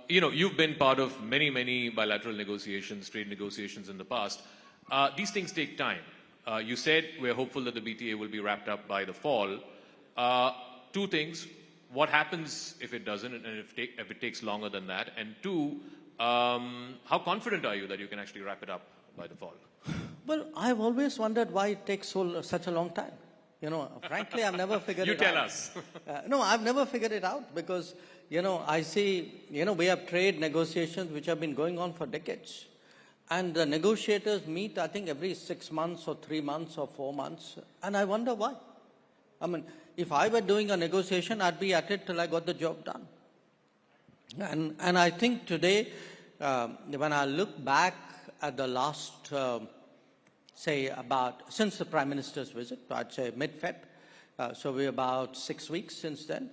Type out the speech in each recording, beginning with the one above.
You've been part of many bilateral negotiations, trade negotiations in the past. These things take time. You said we're hopeful that the BTA will be wrapped up by the fall. Two things. What happens if it doesn't and if it takes longer than that? And two, how confident are you that you can actually wrap it up by the fall? Well, I've always wondered why it takes such a long time. Frankly, I've never figured it out. You tell us. No, I've never figured it out because, I see, we have trade negotiations which have been going on for decades. And the negotiators meet, I think, every 6 months or 3 months or 4 months. And I wonder why. I mean, if I were doing a negotiation, I'd be at it till I got the job done. And I think today, when I look back at the last, since the Prime Minister's visit, I'd say mid-Feb, so we're about 6 weeks since then,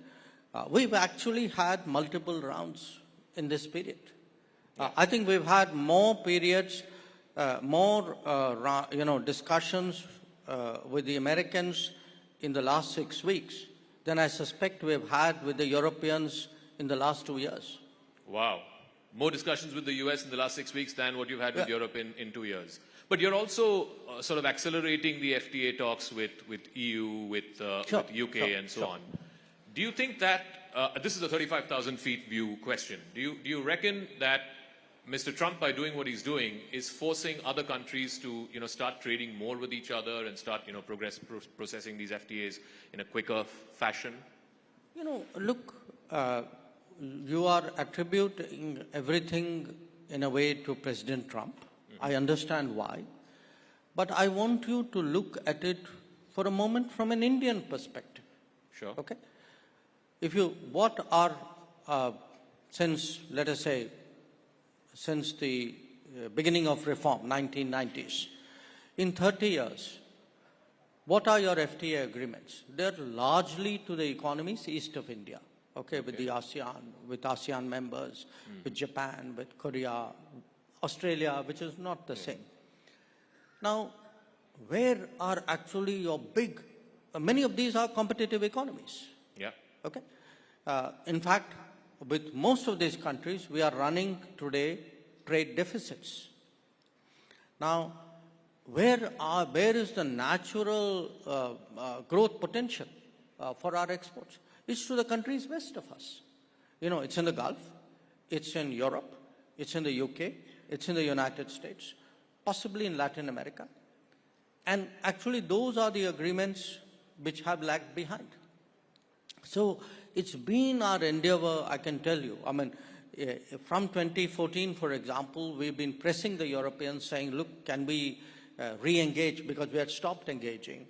we've actually had multiple rounds in this period. I think we've had more periods, discussions with the Americans in the last 6 weeks than I suspect we've had with the Europeans in the last 2 years. Wow. More discussions with the US in the last 6 weeks than what you've had with Europe in 2 years. But you're also sort of accelerating the FTA talks with EU, with UK and so on. Do you think that, this is a 35,000 feet view question, do you reckon that Mr. Trump, by doing what he's doing, is forcing other countries to, start trading more with each other and start, processing these FTAs in a quicker fashion? Look, you are attributing everything in a way to President Trump. I understand why. But I want you to look at it for a moment from an Indian perspective. Sure. Okay? Let us say, since the beginning of reform, 1990s, in 30 years, what are your FTA agreements? They're largely to the economies east of India, with the ASEAN, with ASEAN members, with Japan, with Korea, Australia, which is not the same. Now, where are actually your many of these are competitive economies. Yeah. Okay? In fact, with most of these countries, we are running today trade deficits. Now, where is the natural growth potential for our exports? It's to the countries west of us. It's in the Gulf, it's in Europe, it's in the UK, it's in the United States, possibly in Latin America. And actually, those are the agreements which have lagged behind. So it's been our endeavor, I can tell you. I mean, from 2014, for example, we've been pressing the Europeans saying, look, can we re-engage, because we had stopped engaging.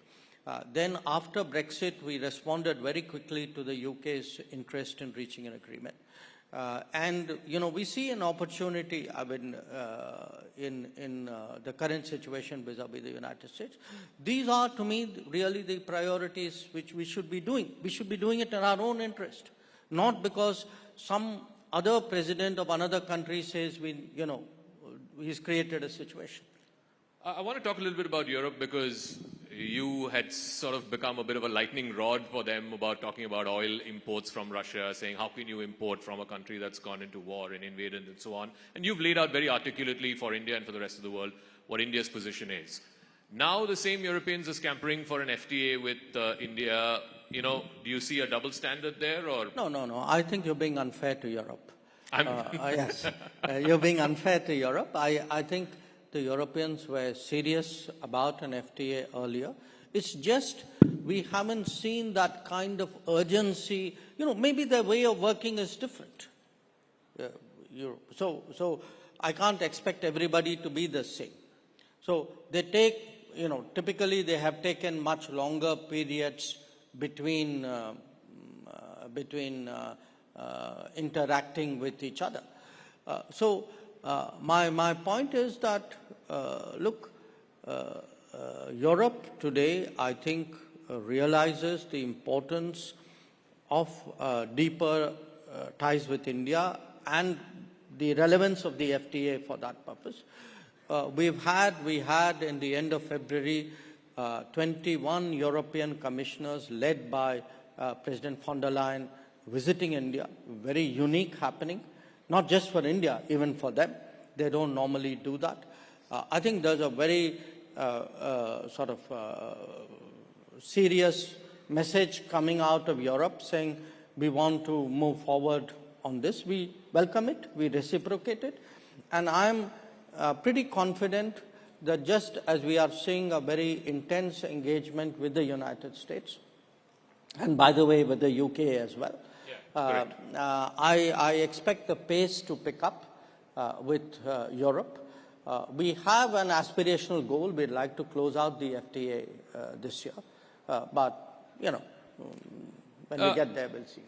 Then after Brexit, we responded very quickly to the UK's interest in reaching an agreement. We see an opportunity, in the current situation vis-a-vis the United States. These are, to me, really the priorities which we should be doing. We should be doing it in our own interest, not because some other president of another country says he's created a situation. I want to talk a little bit about Europe, because you had sort of become a bit of a lightning rod for them about talking about oil imports from Russia, saying how can you import from a country that's gone into war and invaded and so on. And you've laid out very articulately for India and for the rest of the world what India's position is. Now the same Europeans are scampering for an FTA with India. Do you see a double standard there? Or? No. I think you're being unfair to Europe. Yes, you're being unfair to Europe. I think the Europeans were serious about an FTA earlier. It's just we haven't seen that kind of urgency. Maybe their way of working is different. So I can't expect everybody to be the same. So they take, typically they have taken much longer periods between interacting with each other. My point is that, Europe today, I think, realizes the importance of deeper ties with India and the relevance of the FTA for that purpose. We had in the end of February 21 European commissioners led by President von der Leyen visiting India, very unique happening. not just for India, even for them. They don't normally do that. I think there's a very serious message coming out of Europe saying we want to move forward on this. We welcome it, we reciprocate it, and I'm pretty confident that just as we are seeing a very intense engagement with the United States, and by the way with the UK as well, I expect the pace to pick up with Europe. We have an aspirational goal. We'd like to close out the FTA this year, but you know, when we get there, we'll see.